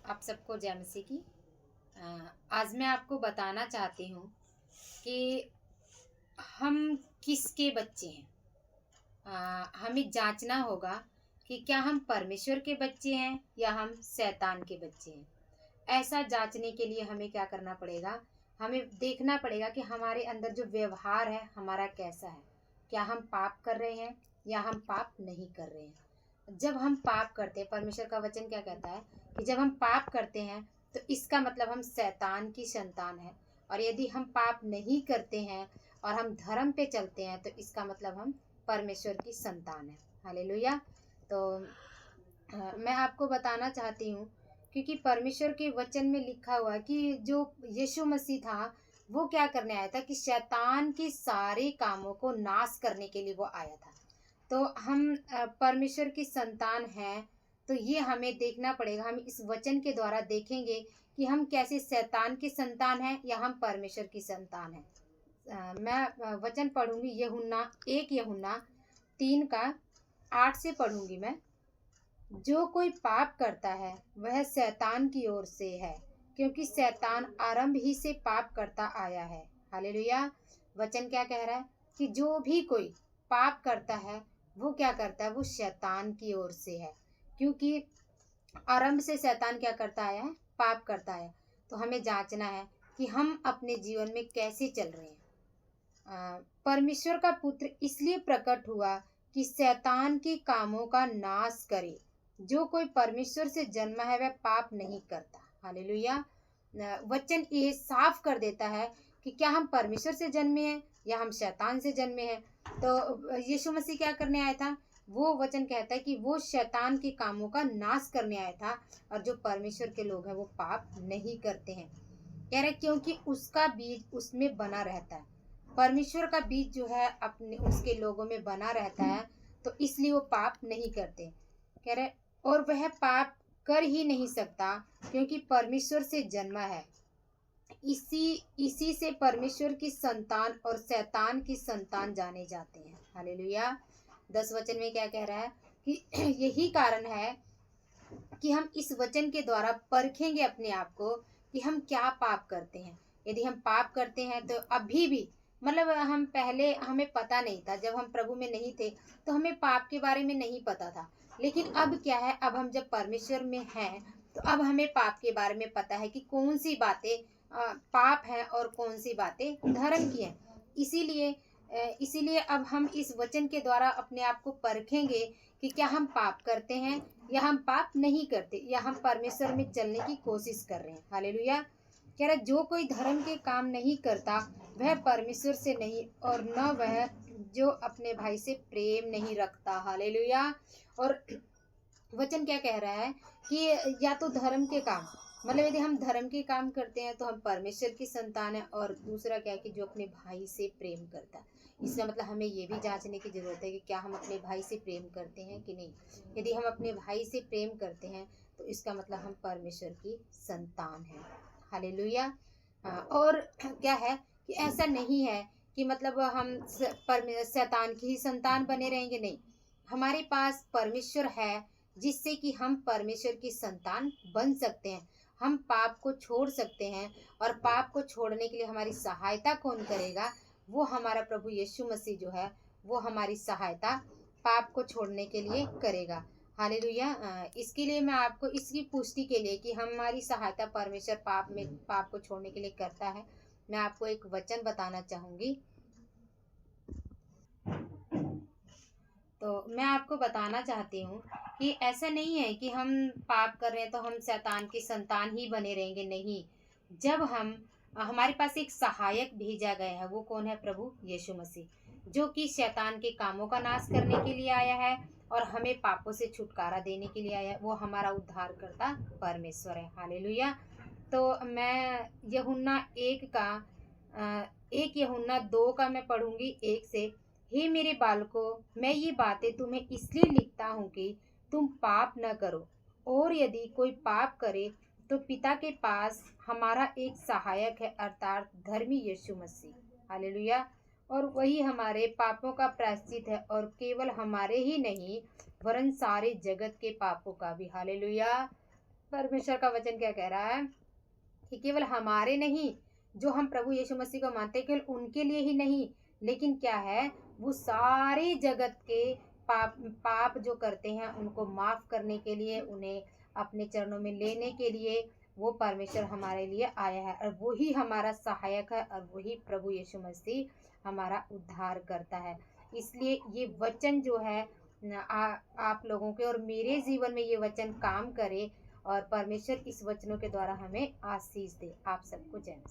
आप सबको जय मसीह की। आज मैं आपको बताना चाहती हूँ कि हम किसके बच्चे हैं। हमें जांचना होगा कि क्या हम परमेश्वर के बच्चे हैं या हम शैतान के बच्चे हैं। ऐसा जांचने के लिए हमें क्या करना पड़ेगा, हमें देखना पड़ेगा कि हमारे अंदर जो व्यवहार है हमारा कैसा है। क्या हम पाप कर रहे हैं या हम पाप नहीं कर रहे हैं। जब हम पाप करते हैं, परमेश्वर का वचन क्या कहता है कि जब हम पाप करते हैं तो इसका मतलब हम शैतान की संतान है। और यदि हम पाप नहीं करते हैं और हम धर्म पे चलते हैं तो इसका मतलब हम परमेश्वर की संतान है। हालेलुया। तो मैं आपको बताना चाहती हूँ क्योंकि परमेश्वर के वचन में लिखा हुआ है कि जो यीशु मसीह था वो क्या करने आया था कि शैतान के सारे कामों को नाश करने के लिए वो आया था। तो हम परमेश्वर की संतान हैं, तो ये हमें देखना पड़ेगा। हम इस वचन के द्वारा देखेंगे कि हम कैसे शैतान की संतान हैं या हम परमेश्वर की संतान हैं। मैं वचन पढ़ूंगी, यूहन्ना 3 का 8 से पढ़ूंगी मैं। जो कोई पाप करता है वह शैतान की ओर से है, क्योंकि शैतान आरंभ ही से पाप करता आया है। हालेलुया। वचन क्या कह रहा है कि जो भी कोई पाप करता है वो क्या करता है, वो शैतान की ओर से है, क्योंकि आरंभ से शैतान क्या करता आया है, पाप करता है। तो हमें जांचना है कि हम अपने जीवन में कैसे चल रहे हैं। परमेश्वर का पुत्र इसलिए प्रकट हुआ कि शैतान के कामों का नाश करे। जो कोई परमेश्वर से जन्मा है वह पाप नहीं करता। हालेलुया। वचन ये साफ कर देता है कि क्या हम परमेश्वर से जन्मे हैं या हम शैतान से जन्मे हैं। तो यीशु मसीह क्या करने आया था, वो वचन कहता है कि वो शैतान के कामों का नाश करने आया था। और जो परमेश्वर के लोग हैं वो पाप नहीं करते हैं। कह रहे क्योंकि उसका बीज उसमें बना रहता है। परमेश्वर का बीज जो है अपने उसके लोगों में बना रहता है, तो इसलिए वो पाप नहीं करते। कह रहे और वह पाप कर ही नहीं सकता क्योंकि परमेश्वर से जन्मा है। इसी से परमेश्वर की संतान और शैतान की संतान जाने जाते हैं। हालेलुया। 10 वचन में क्या कह रहा है कि यही कारण है कि हम इस वचन के द्वारा परखेंगे अपने आप को कि हम क्या पाप करते हैं। यदि हम पाप करते हैं तो अभी भी मतलब हम पहले हमें पता नहीं था, जब हम प्रभु में नहीं थे तो हमें पाप के बारे में नहीं पता था। लेकिन अब क्या है, अब हम जब परमेश्वर में हैं तो अब हमें पाप के बारे में पता है कि कौन सी बातें पाप हैं और कौन सी बातें धर्म की हैं। इसीलिए अब हम इस वचन के द्वारा अपने आप को परखेंगे कि क्या हम पाप करते हैं या हम पाप नहीं करते, या हम परमेश्वर में चलने की कोशिश कर रहे हैं। हालेलुया। कह रहा जो कोई धर्म के काम नहीं करता वह परमेश्वर से नहीं, और न वह जो अपने भाई से प्रेम नहीं रखता। हालेलुया। और वचन क्या कह रहा है कि या तो धर्म के काम, मतलब यदि हम धर्म के काम करते हैं तो हम परमेश्वर की संतान है। और दूसरा क्या है कि जो अपने भाई से प्रेम करता है। इसका मतलब हमें ये भी जांचने की जरूरत है कि क्या हम अपने भाई से प्रेम करते हैं कि नहीं। यदि हम अपने भाई से प्रेम करते हैं तो इसका मतलब हम परमेश्वर की संतान हैं। हालेलुया। और क्या है कि ऐसा नहीं है कि मतलब हम शैतान की ही संतान बने रहेंगे, नहीं। हमारे पास परमेश्वर है जिससे कि हम परमेश्वर की संतान बन सकते हैं। हम पाप को छोड़ सकते हैं, और पाप को छोड़ने के लिए हमारी सहायता कौन करेगा, वो हमारा प्रभु यीशु मसीह जो है वो हमारी सहायता पाप को छोड़ने के लिए करेगा। हालेलुया। इसके लिए मैं आपको इसकी पुष्टि के लिए कि हमारी सहायता परमेश्वर पाप को छोड़ने के लिए करता है, मैं आपको एक वचन बताना चाहूंगी। तो मैं आपको बताना चाहती हूँ कि ऐसा नहीं है कि हम पाप कर रहे हैं तो हम शैतान की संतान ही बने रहेंगे, नहीं। जब हमारे पास एक सहायक भेजा गया है, वो कौन है, प्रभु यीशु मसीह, जो कि शैतान के कामों का नाश करने के लिए आया है और हमें पापों से छुटकारा देने के लिए आया है। वो हमारा उद्धारकर्ता परमेश्वर है। हालेलुया। तो मैं यूहन्ना 2 का मैं पढ़ूंगी 1 से। हे मेरे बालकों, मैं ये बातें तुम्हें इसलिए लिखता हूँ कि तुम पाप न करो। और यदि कोई पाप करे तो पिता के पास हमारा एक सहायक है, अर्थात धर्मी यीशु मसीह। हालेलुया। और वही हमारे पापों का प्रायश्चित है, और केवल हमारे ही नहीं वरन सारे जगत के पापों का भी। हालेलुया। परमेश्वर का वचन क्या कह रहा है कि केवल हमारे नहीं, जो हम प्रभु यीशु मसीह को मानते हैं, केवल उनके लिए ही नहीं, लेकिन क्या है, वो सारे जगत के पाप पाप जो करते हैं उनको माफ करने के लिए, उन्हें अपने चरणों में लेने के लिए वो परमेश्वर हमारे लिए आया है, और वही हमारा सहायक है, और वही प्रभु यीशु मसीह हमारा उद्धार करता है। इसलिए ये वचन जो है आप लोगों के और मेरे जीवन में ये वचन काम करे, और परमेश्वर इस वचनों के द्वारा हमें आशीष दे। आप सबको जय मसीह।